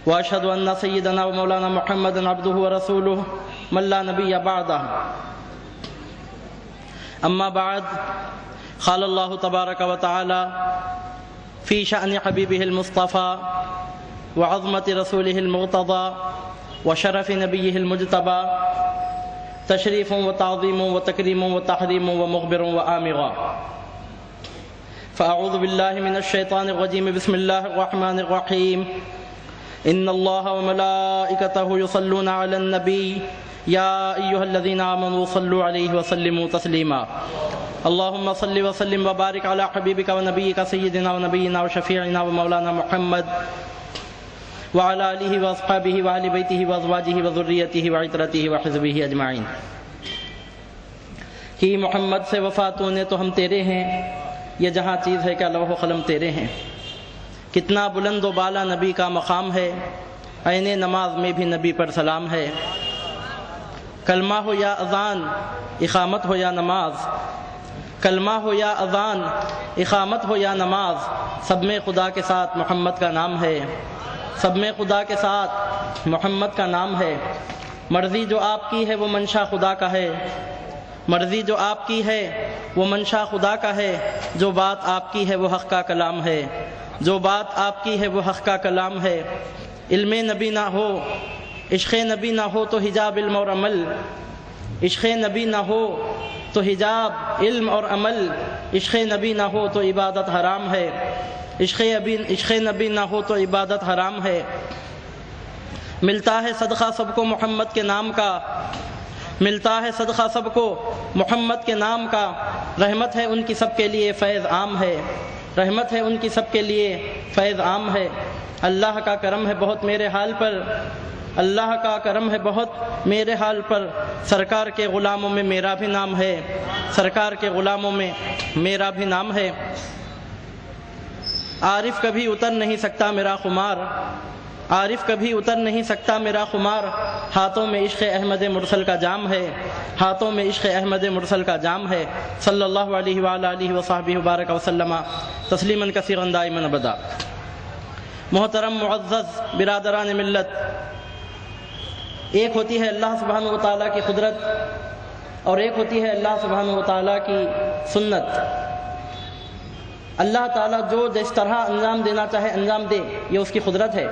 واشهد ان سيدنا ومولانا محمدا عبده ورسوله من لا نبي بعده اما بعد قال الله تبارك وتعالى في شأن حبيبه المصطفى وعظمة رسوله المرتضى وشرف نبيه المجتبى تشريف وتعظيم وتكريم وتحريم ومغبر وآمرا. فأعوذ بالله من الشيطان الرجيم. بسم الله الرحمن الرحيم. إن الله وملائكته يصلون على النبي يا أيها الذين آمنوا صلوا عليه وسلموا تسليما. اللهم صل وسلم وبارك على حبيبك ونبيك سيدنا ونبينا وشفيعنا ومولانا محمد وعلى آله وأصحابه وأهل بيته وأزواجه وذريته وعترته وحزبه أجمعين. کہ محمد سے وفاتوں نے تو ہم تیرے ہیں، یہ جہاں چیز ہے کہ لوح و قلم تیرے ہیں. کتنا بلند و بالا نبی کا مقام ہے، عین نماز میں بھی نبی پر سلام ہے. کلمہ ہو یا اذان، اقامت ہو یا نماز، کلمہ ہو یا اذان، اقامت ہو یا نماز، سب میں خدا کے ساتھ محمد کا نام ہے. سب میں خدا کے ساتھ محمد کا نام ہے. مرضی جو آپ کی ہے وہ منشا خدا کا ہے، مرضی جو آپ کی ہے وہ منشا خدا کا ہے. جو بات آپ کی ہے وہ حق کا کلام ہے، جو بات آپ کی ہے وہ حق کا کلام ہے. علم نبی نہ ہو، عشق نبی نہ ہو تو حجاب علم اور عمل، عشق نبی نہ ہو تو حجاب علم اور عمل، عشق نبی نہ ہو تو عبادت حرام ہے، عشق نبی نہ ہو تو عبادت حرام ہے. ملتا ہے صدقہ سب کو محمد کے نام کا، ملتا ہے صدقہ سب کو محمد کے نام کا. رحمت ہے ان کی سب کے لیے فیض عام ہے، رحمت ہے ان کی سب کے لیے فیض عام ہے. اللہ کا کرم ہے بہت میرے حال پر، اللہ کا کرم ہے بہت میرے حال پر. سرکار کے غلاموں میں میرا بھی نام ہے، سرکار کے غلاموں میں میرا بھی نام ہے. عارف کبھی اتر نہیں سکتا میرا خمار، عارف کبھی اتر نہیں سکتا میرا خمار. ہاتھوں میں عشق احمد مرسل کا جام ہے، ہاتھوں میں عشق احمد مرسل کا جام ہے. صلی اللہ علیہ وآلہ آلہ وصحبہ وبارک وسلم تسلیما کثیرا دائما ابدا. محترم معزز برادران ملت، ایک ہوتی ہے اللہ سبحانہ و تعالیٰ کی قدرت اور ایک ہوتی ہے اللہ سبحانہ و تعالیٰ کی سنت. اللہ تعالیٰ جو جس طرح انجام دینا چاہے انجام دے، یہ اس کی قدرت ہے.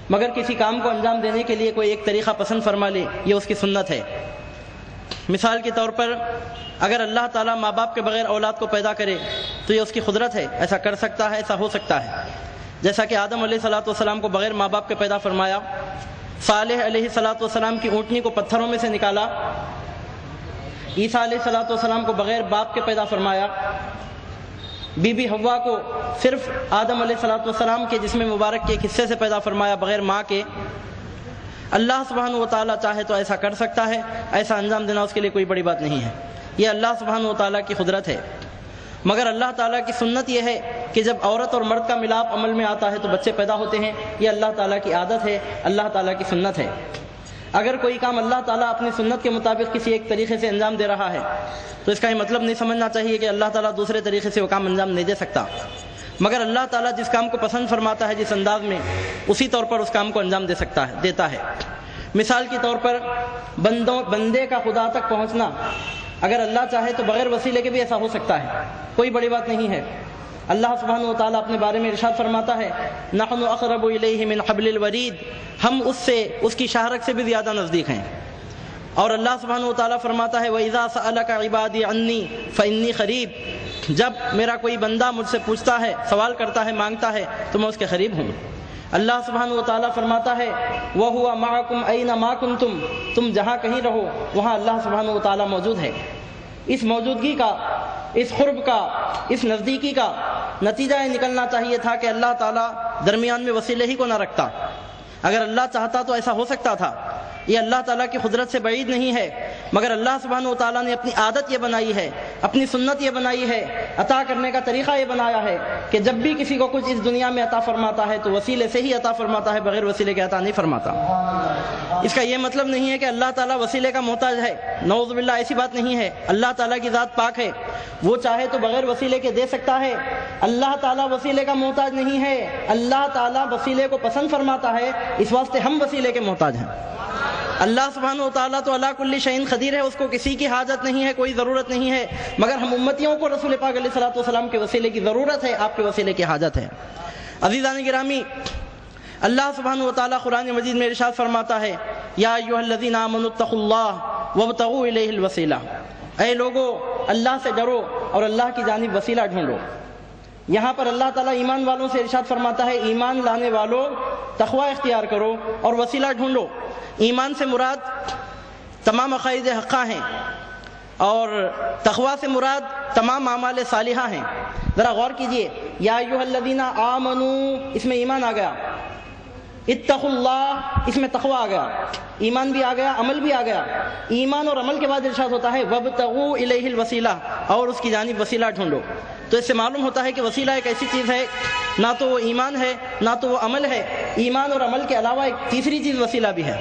مگر کسی کام کو انجام دینے کے لیے کوئی ایک طریقہ پسند فرما لے، یہ اس کی سنت ہے. مثال کے طور پر اگر اللہ تعالیٰ ماں باپ کے بغیر اولاد کو پیدا کرے تو یہ اس کی قدرت ہے، ایسا کر سکتا ہے، ایسا ہو سکتا ہے. جیسا کہ آدم علیہ السلام کو بغیر ماں باپ کے پیدا فرمایا، صالح علیہ السلام کی اونٹنی کو پتھروں میں سے نکالا، عیسیٰ علیہ السلام کو بغیر باپ کے پیدا فرمایا، بی بی حوا کو صرف آدم علیہ السلام کے جسم مبارک کے ایک حصے سے پیدا فرمایا بغیر ماں کے. اللہ سبحانہ و تعالیٰ چاہے تو ایسا کر سکتا ہے، ایسا انجام دینا اس کے لیے کوئی بڑی بات نہیں ہے. یہ اللہ سبحانہ و تعالیٰ کی قدرت ہے. مگر اللہ تعالیٰ کی سنت یہ ہے کہ جب عورت اور مرد کا ملاپ عمل میں آتا ہے تو بچے پیدا ہوتے ہیں. یہ اللہ تعالیٰ کی عادت ہے، اللہ تعالیٰ کی سنت ہے. اگر کوئی کام اللہ تعالیٰ اپنی سنت کے مطابق کسی ایک طریقے سے انجام دے رہا ہے تو اس کا یہ مطلب نہیں سمجھنا چاہیے کہ اللہ تعالیٰ دوسرے طریقے سے وہ کام انجام نہیں دے سکتا. مگر اللہ تعالیٰ جس کام کو پسند فرماتا ہے جس انداز میں، اسی طور پر اس کام کو انجام دیتا ہے. مثال کے طور پر بندے کا خدا تک پہنچنا اگر اللہ چاہے تو بغیر وسیلے کے بھی ایسا ہو سکتا ہے، کوئی بڑی بات نہیں ہے. اللہ سبحانہ و تعالیٰ اپنے بارے میں ارشاد فرماتا ہے، نحن اقرب الیہ من حبل الورید، ہم اس سے، اس کی شاہرگ سے بھی زیادہ نزدیک ہیں. اور اللہ سبحانہ و تعالیٰ فرماتا ہے وَإِذَا سَأَلَكَ عِبَادِي عَنِّي فَإِنِّي قَرِيب، جب میرا کوئی بندہ مجھ سے پوچھتا ہے، سوال کرتا ہے، مانگتا ہے تو میں اس کے قریب ہوں. اللہ سبحانہ و تعالیٰ فرماتا ہے وَهُوَ مَعَكُمْ أَيْنَمَا كُنْتُمْ، تم جہاں کہیں رہو وہاں اللہ سبحانہ و تعالیٰ موجود ہے. اس موجودگی کا، اس قرب کا، اس نزدیکی کا نتیجہ یہ نکلنا چاہیے تھا کہ اللہ تعالیٰ درمیان میں وسیلے ہی کو نہ رکھتا. اگر اللہ چاہتا تو ایسا ہو سکتا تھا. یہ اللہ تعالیٰ کی قدرت سے بعید نہیں ہے، مگر اللہ سبحانہ و تعالیٰ نے اپنی عادت یہ بنائی ہے اپنی سنت یہ بنائی ہے، عطا کرنے کا طریقہ یہ بنایا ہے کہ جب بھی کسی کو کچھ اس دنیا میں عطا فرماتا ہے تو وسیلے سے ہی عطا فرماتا ہے، بغیر وسیلے کے عطا نہیں فرماتا۔ اس کا یہ مطلب نہیں ہے کہ اللہ تعالیٰ وسیلے کا محتاج ہے، نعوذ باللہ ایسی بات نہیں ہے۔ اللہ تعالیٰ کی ذات پاک ہے، وہ چاہے تو بغیر وسیلے کے دے سکتا ہے۔ اللہ تعالیٰ وسیلے کا محتاج نہیں ہے، اللہ تعالیٰ وسیلے کو پسند فرماتا ہے، اس واسطے ہم وسیلے کے محتاج ہیں۔ اللہ سبحانہ و تعالیٰ تو علی کل شیء قدیر ہے، اس کو کسی کی حاجت نہیں ہے، کوئی ضرورت نہیں ہے، مگر ہم امتیوں کو رسول پاک علیہ الصلوۃ والسلام کے وسیلے کی ضرورت ہے، آپ کے وسیلے کی حاجت ہے۔ عزیزان گرامی، اللہ سبحانہ و تعالیٰ قرآن مجید میں ارشاد فرماتا ہے، یا ایھا الذین آمنوا اتقوا اللہ وابتغوا الیہ الوسیلہ، اے لوگو اللہ سے ڈرو اور اللہ کی جانب وسیلہ ڈھونڈو۔ یہاں پر اللہ تعالیٰ ایمان والوں سے ارشاد فرماتا ہے، ایمان لانے والوں تقوی اختیار کرو اور وسیلہ ڈھونڈو۔ ایمان سے مراد تمام عقائد حقہ ہیں اور تقوی سے مراد تمام اعمال صالحہ ہیں۔ ذرا غور کیجئے، یا ایھا الذین آمنوا اس میں ایمان آ گیا، اتقوا اللہ اس میں تقوی آ گیا، ایمان بھی آ گیا، عمل بھی آ گیا۔ ایمان اور عمل کے بعد ارشاد ہوتا ہے وابتغوا الیہ الوسیلہ، اور اس کی جانب وسیلہ ڈھونڈو۔ تو اس سے معلوم ہوتا ہے کہ وسیلہ ایک ایسی چیز ہے، نہ تو وہ ایمان ہے نہ تو وہ عمل ہے، ایمان اور عمل کے علاوہ ایک تیسری چیز وسیلہ بھی ہے۔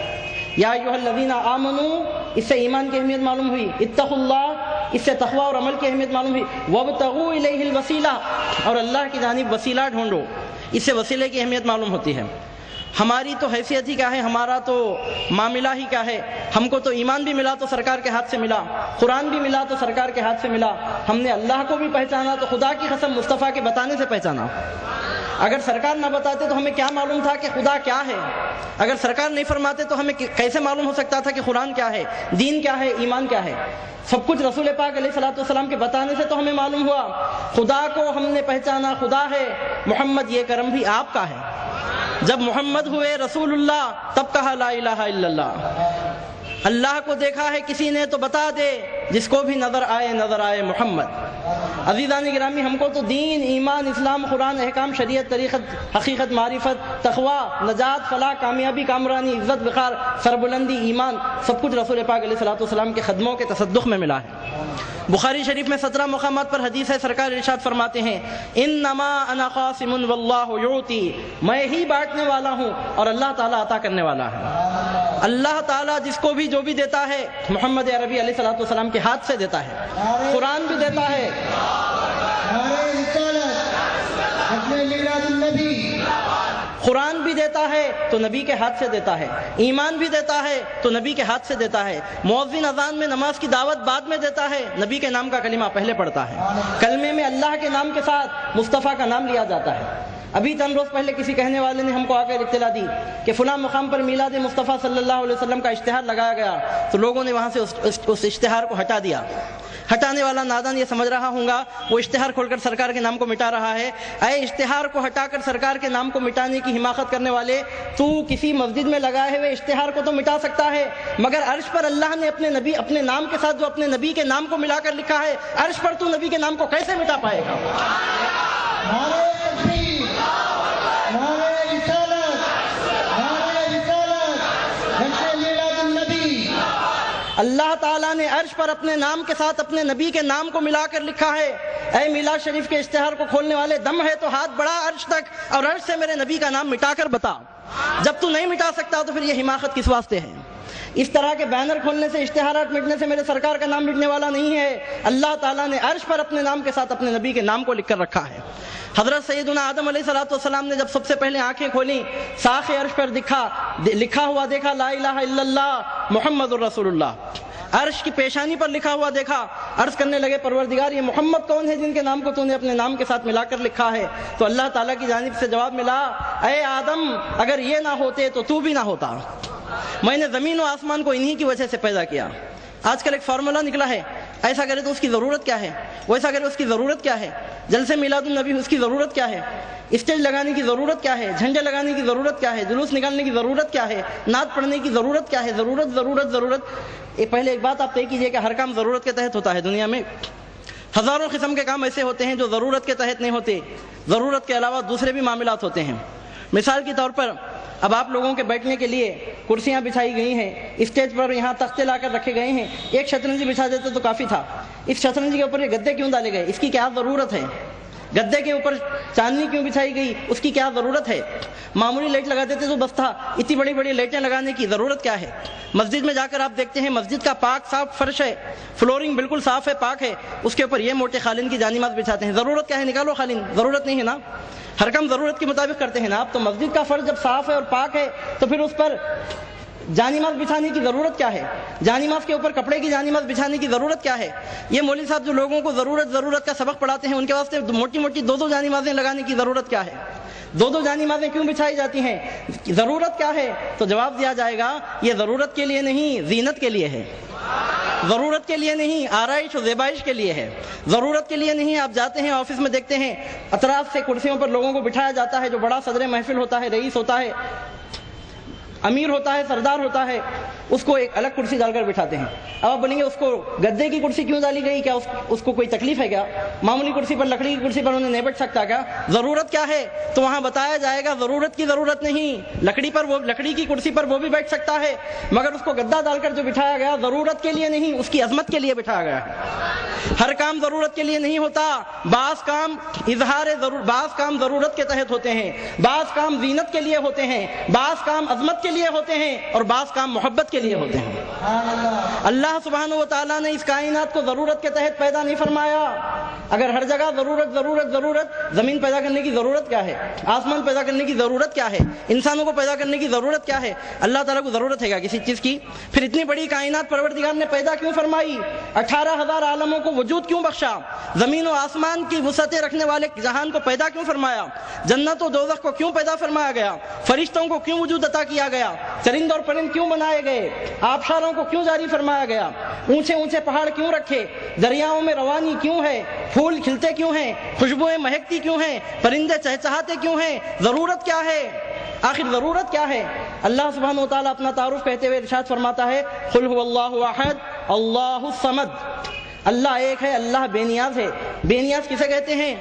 یا ایھا الذین آمنوا اس سے ایمان کی اہمیت معلوم ہوئی، اتقوا اللہ اس سے تقوی اور عمل کی اہمیت معلوم ہوئی، وابتغوا الیہ الوسیلہ اور اللہ کی جانب وسیلہ ڈھونڈو، اس سے وسیلے کی اہمیت معلوم ہوتی ہے۔ ہماری تو حیثیت ہی کیا ہے، ہمارا تو معاملہ ہی کیا ہے، ہم کو تو ایمان بھی ملا تو سرکار کے ہاتھ سے ملا، قرآن بھی ملا تو سرکار کے ہاتھ سے ملا، ہم نے اللہ کو بھی پہچانا تو خدا کی قسم مصطفیٰ کے بتانے سے پہچانا۔ اگر سرکار نہ بتاتے تو ہمیں کیا معلوم تھا کہ خدا کیا ہے؟ اگر سرکار نہیں فرماتے تو ہمیں کیسے معلوم ہو سکتا تھا کہ قرآن کیا ہے، دین کیا ہے، ایمان کیا ہے؟ سب کچھ رسول پاک علیہ الصلوۃ والسلام کے بتانے سے تو ہمیں معلوم ہوا۔ خدا کو ہم نے پہچانا، خدا ہے محمد، یہ کرم بھی آپ کا ہے۔ جب محمد ہوئے رسول اللہ تب کہا لا الہ الا اللہ۔ اللہ کو دیکھا ہے کسی نے تو بتا دے، جس کو بھی نظر آئے محمد۔ عزیزان گرامی، ہم کو تو دین، ایمان، اسلام، قرآن، احکام، شریعت، طریقت، حقیقت، معرفت، تقوی، نجات، فلاح، کامیابی، کامرانی، عزت، وقار، سربلندی، ایمان، سب کچھ رسول پاک علیہ الصلوۃ والسلام کے قدموں کے تصدق میں ملا ہے۔ بخاری شریف میں 17 مقامات پر حدیث ہے، سرکار ارشاد فرماتے ہیں، انما انا قاسم واللہ یعطی، میں ہی بانٹنے والا ہوں اور اللہ تعالیٰ عطا کرنے والا ہے۔ اللہ تعالیٰ جس کو بھی جو بھی دیتا ہے محمد عربی علیہ الصلوۃ والسلام کے ہاتھ سے دیتا ہے، قرآن بھی دیتا ہے، قرآن بھی دیتا ہے تو نبی کے ہاتھ سے دیتا ہے، ایمان بھی دیتا ہے تو نبی کے ہاتھ سے دیتا ہے، مؤذن اذان میں نماز کی دعوت بعد میں دیتا ہے، نبی کے نام کا کلمہ پہلے پڑھتا ہے، کلمے میں اللہ کے نام کے ساتھ مصطفیٰ کا نام لیا جاتا ہے۔ ابھی چند روز پہلے کسی کہنے والے نے ہم کو آ کر اطلاع دی کہ فلاں مقام پر میلاد مصطفیٰ صلی اللہ علیہ وسلم کا اشتہار لگایا گیا، تو لوگوں نے وہاں سے اس اشتہار کو ہٹا دیا۔ ہٹانے والا نادان یہ سمجھ رہا ہوں گا وہ اشتہار کھول کر سرکار کے نام کو مٹا رہا ہے۔ اے اشتہار کو ہٹا کر سرکار کے نام کو مٹانے کی حماقت کرنے والے، تو کسی مسجد میں لگائے ہوئے اشتہار کو تو مٹا سکتا ہے، مگر عرش پر اللہ نے اپنے نام کے ساتھ جو اپنے نبی کے نام کو ملا کر لکھا ہے، عرش پر تو نبی کے نام کو کیسے مٹا پائے گا؟ اللہ تعالیٰ نے عرش پر اپنے نام کے ساتھ اپنے نبی کے نام کو ملا کر لکھا ہے۔ اے میلاد شریف کے اشتہار کو کھولنے والے، دم ہے تو ہاتھ بڑھا عرش تک اور عرش سے میرے نبی کا نام مٹا کر بتا۔ جب تو نہیں مٹا سکتا تو پھر یہ حماقت کس واسطے ہے؟ اس طرح کے بینر کھولنے سے، اشتہارات مٹنے سے میرے سرکار کا نام مٹنے والا نہیں ہے۔ اللہ تعالیٰ نے عرش پر اپنے نام کے ساتھ اپنے نبی کے نام کو لکھ کر رکھا ہے۔ حضرت سیدنا آدم علیہ الصلوۃ والسلام نے جب سب سے پہلے آنکھیں کھولیں، ساخ عرش پر لکھا ہوا دیکھا لا الہ الا اللہ محمد الرسول اللہ۔ عرش کی پیشانی پر لکھا ہوا دیکھا، عرض کرنے لگے پروردگار یہ محمد کون ہے جن کے نام کو تو نے اپنے نام کے ساتھ ملا کر لکھا ہے؟ تو اللہ تعالیٰ کی جانب سے جواب ملا، اے آدم اگر یہ نہ ہوتے تو تو بھی نہ ہوتا، میں نے زمین و آسمان کو انہی کی وجہ سے پیدا کیا۔ آج کل ایک فارمولا نکلا ہے، ایسا کرے تو اس کی ضرورت کیا ہے، ویسا کرے اس کی ضرورت کیا ہے، جلسے میلاد النبی اس کی ضرورت کیا ہے، اسٹیج لگانے کی ضرورت کیا ہے، جھنڈے لگانے کی ضرورت کیا ہے، جلوس نکالنے کی ضرورت کیا ہے، نعت پڑھنے کی ضرورت کیا ہے، ضرورت۔ پہلے ایک بات آپ طے کیجئے کہ ہر کام ضرورت کے تحت ہوتا ہے۔ دنیا میں ہزاروں قسم کے کام ایسے ہوتے ہیں جو ضرورت کے تحت نہیں ہوتے، ضرورت کے علاوہ دوسرے بھی معاملات ہوتے ہیں۔ مثال کے طور پر اب آپ لوگوں کے بیٹھنے کے لیے کرسیاں بچھائی گئی ہیں، اسٹیج پر یہاں تختے لا کر رکھے گئے ہیں، ایک شطرنج بچھا دیتے تو کافی تھا، اس شطرنج کے اوپر یہ گدے کیوں ڈالے گئے؟ اس کی کیا ضرورت ہے؟ گدے کے اوپر چاندنی کیوں بچھائی گئی؟ اس کی کیا ضرورت ہے؟ معمولی لائٹ لگا دیتے تو بس تھا، اتنی بڑی بڑی لائٹیں لگانے کی ضرورت کیا ہے؟ مسجد میں جا کر آپ دیکھتے ہیں مسجد کا پاک صاف فرش ہے، فلورنگ بالکل صاف ہے، پاک ہے، اس کے اوپر یہ موٹے قالین کی جانی ماز بچھاتے ہیں، ضرورت کیا ہے؟ نکالو قالین، ضرورت نہیں ہے نا، ہر کم ضرورت کے مطابق کرتے ہیں نا آپ، تو مسجد کا فرش جب صاف ہے اور پاک ہے تو پھر اس پر جانی ماز بچھانے کی ضرورت کیا ہے؟ جانی ماز کے اوپر کپڑے کی جانی ماز بچھانے کی ضرورت کیا ہے؟ یہ مولوی صاحب جو لوگوں کو ضرورت کا سبق پڑھاتے ہیں ان کے واسطے موٹی موٹی دو جانی مازیں لگانے کی ضرورت کیا ہے؟ دو جانی مازیں کیوں بچھائی جاتی ہیں؟ ضرورت کیا ہے؟ تو جواب دیا جائے گا یہ ضرورت کے لیے نہیں، زینت کے لیے ہے، ضرورت کے لیے نہیں، آرائش و زیبائش کے لیے ہے، ضرورت کے لیے نہیں۔ آپ جاتے ہیں آفس میں دیکھتے ہیں اطراف سے کرسیوں پر لوگوں کو بٹھایا جاتا ہے، جو بڑا صدر محفل ہوتا ہے، رئیس ہوتا ہے، امیر ہوتا ہے، سردار ہوتا ہے، اس کو ایک الگ کرسی ڈال کر بٹھاتے ہیں۔ اب آپ بولیں گے اس کو گدے کی کرسی کیوں ڈالی گئی؟ کیا اس کو کوئی تکلیف ہے کیا؟ معمولی کرسی پر، لکڑی کی کرسی پر انہیں نہیں بیٹھ سکتا کیا؟ ضرورت کیا ہے؟ تو وہاں بتایا جائے گا ضرورت کی ضرورت نہیں، لکڑی کی کرسی پر وہ بھی بیٹھ سکتا ہے، مگر اس کو گدا ڈال کر جو بٹھایا گیا ضرورت کے لیے نہیں، اس کی عظمت کے لیے بٹھایا گیا ہے۔ ہر کام ضرورت کے لیے نہیں ہوتا، بعض کام بعض کام ضرورت کے تحت ہوتے ہیں، بعض کام زینت کے لیے ہوتے ہیں، بعض کام عظمت کے لیے ہوتے ہیں، اور بعض کام محبت کے لیے ہوتے ہیں۔ اللہ سبحانہ و تعالیٰ نے اس کائنات کو ضرورت کے تحت پیدا نہیں فرمایا۔ اگر ہر جگہ ضرورت، زمین پیدا کرنے کی ضرورت کیا ہے؟ آسمان پیدا کرنے کی ضرورت کیا ہے؟ انسانوں کو پیدا کرنے کی ضرورت کیا ہے؟ اللہ تعالیٰ کو ضرورت ہے کیا کسی چیز کی؟ پھر اتنی بڑی کائنات پروردگار نے پیدا کیوں فرمائی؟ 18,000 عالموں کو وجود کیوں بخشا؟ زمین و آسمان کی وسعتیں رکھنے والے جہان کو پیدا کیوں فرمایا؟ جنت و دوزخ کو کیوں پیدا فرمایا گیا؟ فرشتوں کو کیوں وجود عطا کیا گیا؟ چرند اور پرند کیوں بنائے گئے؟ آبشاروں کو کیوں جاری فرمایا گیا؟ اونچے اونچے پہاڑ کیوں رکھے؟ دریاؤں میں روانی کیوں ہے؟ پھول کھلتے کیوں ہیں؟ خوشبوئیں مہکتی کیوں ہیں؟ پرندے چہچہاتے کیوں ہیں؟ ضرورت کیا ہے؟ آخر ضرورت کیا ہے؟ اللہ سبحانہ و تعالیٰ اپنا تعارف کہتے ہوئے ارشاد فرماتا ہے قل هو اللہ احد اللہ الصمد، اللہ ایک ہے، اللہ بے نیاز ہے۔ بے نیاز کسے کہتے ہیں؟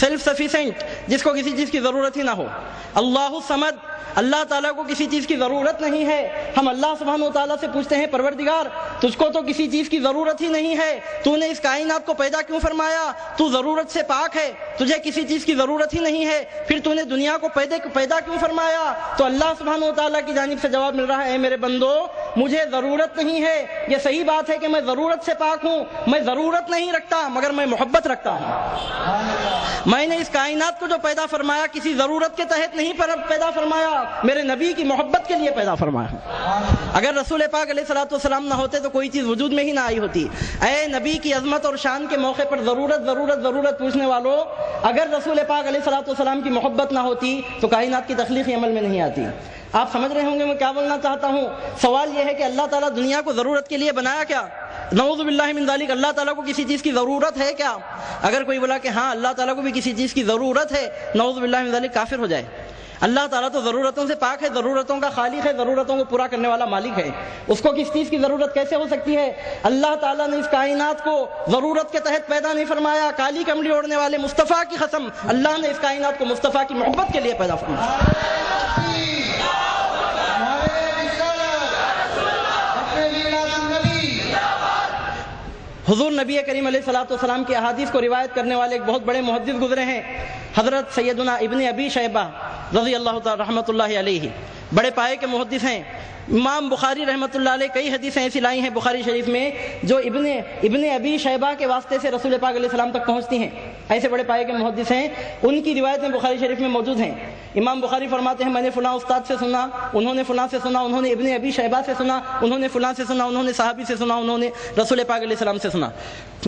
سیلف سفیشینٹ، جس کو کسی چیز کی ضرورت ہی نہ ہو۔ اللہ الصمد، اللہ تعالیٰ کو کسی چیز کی ضرورت نہیں ہے۔ ہم اللہ سبحانہ و تعالیٰ سے پوچھتے ہیں پروردگار تجھ کو تو کسی چیز کی ضرورت ہی نہیں ہے، تو نے اس کائنات کو پیدا کیوں فرمایا؟ تو ضرورت سے پاک ہے، تجھے کسی چیز کی ضرورت ہی نہیں ہے، پھر تو نے دنیا کو پیدا کیوں فرمایا؟ تو اللہ سبحانہ و تعالیٰ کی جانب سے جواب مل رہا ہے اے میرے بندو مجھے ضرورت نہیں ہے۔ یہ صحیح بات ہے کہ میں ضرورت سے پاک ہوں، میں ضرورت نہیں رکھتا مگر میں محبت رکھتا ہوں۔ میں نے اس کائنات کو جو پیدا فرمایا کسی ضرورت کے تحت نہیں پیدا فرمایا، میرے نبی کی محبت کے لیے پیدا فرمایا۔ اگر رسول پاک علیہ الصلوۃ والسلام نہ ہوتے تو کوئی چیز وجود میں ہی نہ آئی ہوتی۔ اے نبی کی عظمت اور شان کے موقع پر ضرورت پوچھنے والوں، اگر رسول پاک علیہ الصلوۃ والسلام کی محبت نہ ہوتی تو کائنات کی تخلیق عمل میں نہیں آتی۔ آپ سمجھ رہے ہوں گے میں کیا بولنا چاہتا ہوں؟ سوال یہ ہے کہ اللہ تعالیٰ دنیا کو ضرورت کے لیے بنایا کیا؟ نعوذ باللہ من ذالک، اللہ تعالیٰ کو کسی چیز کی ضرورت ہے کیا؟ اگر کوئی بولا کہ ہاں اللہ تعالیٰ کو بھی کسی چیز کی ضرورت ہے، نعوذ باللہ من ذالک کافر ہو جائے۔ اللہ تعالیٰ تو ضرورتوں سے پاک ہے، ضرورتوں کا خالق ہے، ضرورتوں کو پورا کرنے والا مالک ہے، اس کو کس چیز کی ضرورت کیسے ہو سکتی ہے؟ اللہ تعالیٰ نے اس کائنات کو ضرورت کے تحت پیدا نہیں فرمایا۔ کالی کملی اوڑھنے والے مصطفیٰ کی قسم، اللہ نے اس کائنات کو مصطفیٰ کی محبت کے لیے پیدا فرمایا۔ حضور نبی کریم علیہ الصلوۃ والسلام کی احادیث کو روایت کرنے والے ایک بہت بڑے محدث گزرے ہیں، حضرت سیدنا ابن ابی شیبہ رضی اللہ تعالی رحمۃ اللہ علیہ، بڑے پائے کے محدث ہیں۔ امام بخاری رحمۃ اللہ علیہ کئی حدیثیں ایسی لائی ہیں بخاری شریف میں جو ابن ابی شیبہ کے واسطے سے رسول پاک علیہ السلام تک پہنچتی ہیں، ایسے بڑے پائے کے محدث ہیں، ان کی روایتیں بخاری شریف میں موجود ہیں۔ امام بخاری فرماتے ہیں میں نے فلاں استاد سے سنا، انہوں نے فلاں سے سنا، انہوں نے ابن ابی شیبہ سے سنا، انہوں نے فلاں سے سنا، انہوں نے صحابی سے سنا، انہوں نے رسول پاک علیہ السلام سے سنا۔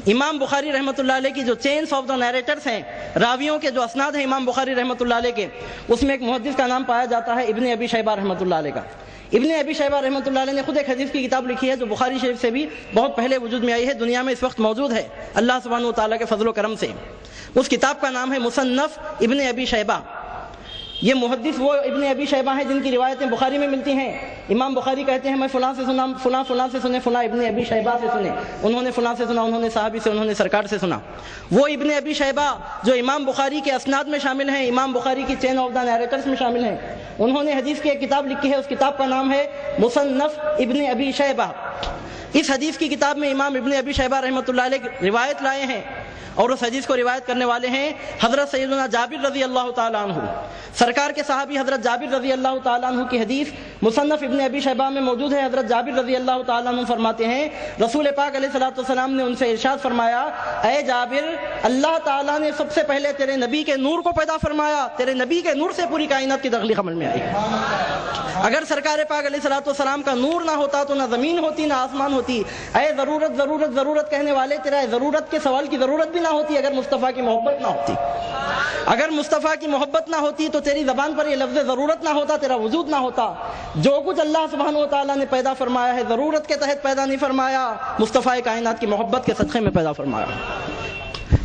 امام بخاری رحمۃ اللہ علیہ کی جو چینس آف دا نیریٹرز ہیں، راویوں کے جو اسناد ہیں امام بخاری رحمۃ اللہ علیہ کے، اس میں ایک محدث کا نام پایا جاتا ہے ابن ابی شیبہ رحمۃ اللہ علیہ کا۔ ابن ابی شیبہ رحمۃ اللہ علیہ نے خود ایک حدیث کی کتاب لکھی ہے جو بخاری شریف سے بھی بہت پہلے وجود میں آئی ہے، دنیا میں اس وقت موجود ہے اللہ سبحانہ و تعالیٰ کے فضل و کرم سے۔ اس کتاب کا نام ہے مصنف ابن ابی شیبہ۔ یہ محدث وہ ابن ابی شیبہ ہیں جن کی روایتیں بخاری میں ملتی ہیں۔ امام بخاری کہتے ہیں میں فلاں سے سنا، فلاں سے سنے، فلاں ابن ابی شیبہ سے سنے، انہوں نے فلاں سے سنا، انہوں نے صحابی سے، انہوں نے سرکار سے سنا۔ وہ ابن ابی شیبہ جو امام بخاری کے اسناد میں شامل ہیں، امام بخاری کی چین آف دا نیریٹرز میں شامل ہیں، انہوں نے حدیث کی ایک کتاب لکھی ہے، اس کتاب کا نام ہے مصنف ابن ابی شیبہ۔ اس حدیث کی کتاب میں امام ابن ابی شیبہ رحمۃ اللہ علیہ روایت لائے ہیں، اور اس حدیث کو روایت کرنے والے ہیں حضرت سیدنا جابر رضی اللہ تعالیٰ عنہ۔ سرکار کے صحابی حضرت جابر رضی اللہ تعالیٰ عنہ کی حدیث مصنف ابن ابی شیبہ میں موجود ہے۔ حضرت جابر رضی اللہ تعالیٰ عنہ فرماتے ہیں رسول پاک علیہ الصلوۃ والسلام نے ان سے ارشاد فرمایا، اے جابر، اللہ تعالیٰ نے سب سے پہلے تیرے نبی کے نور کو پیدا فرمایا، تیرے نبی کے نور سے پوری کائنات کی تخلیق عمل میں آئی۔ اگر سرکار پاک علیہ الصلوۃ والسلام کا نور نہ ہوتا تو نہ زمین ہوتی نہ آسمان ہوتی۔ اے ضرورت ضرورت ضرورت کہنے والے، تیرا ضرورت کے سوال کی ضرورت بھی نہ ہوتی اگر مصطفیٰ کی محبت نہ ہوتی۔ اگر مصطفیٰ کی محبت نہ ہوتی تو تیری زبان پر یہ لفظ ضرورت نہ ہوتا، تیرا وجود نہ ہوتا۔ جو کچھ اللہ سبحانہ و تعالیٰ نے پیدا فرمایا ہے ضرورت کے تحت پیدا نہیں فرمایا، مصطفیٰ کائنات کی محبت کے صدقے میں پیدا فرمایا۔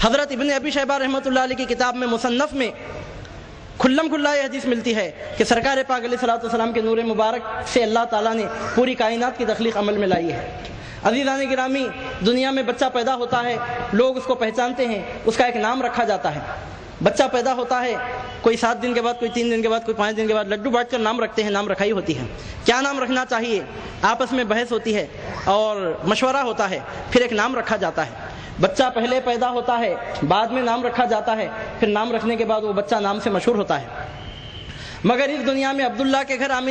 حضرت ابن ابی شیبہ رحمۃ اللہ علیہ کی کتاب میں مصنف میں کھلم کھلا یہ حدیث ملتی ہے کہ سرکار پاک علیہ الصلوۃ والسلام کے نور مبارک سے اللہ تعالیٰ نے پوری کائنات کی تخلیق عمل میں لائی ہے۔ عزیزان گرامی، دنیا میں بچہ پیدا ہوتا ہے، لوگ اس کو پہچانتے ہیں، اس کا ایک نام رکھا جاتا ہے۔ بچہ پیدا ہوتا ہے، کوئی 7 دن کے بعد، کوئی 3 دن کے بعد، کوئی 5 دن کے بعد لڈو بانٹ کر نام رکھتے ہیں، نام رکھائی ہوتی ہے۔ کیا نام رکھنا چاہیے، آپس میں بحث ہوتی ہے اور مشورہ ہوتا ہے، پھر ایک نام رکھا جاتا ہے۔ بچہ پہلے پیدا ہوتا ہے، بعد میں نام رکھا جاتا ہے، پھر نام رکھنے کے بعد وہ بچہ نام سے مشہور ہوتا ہے۔ مگر اس دنیا میں عبداللہ کے گھر آمین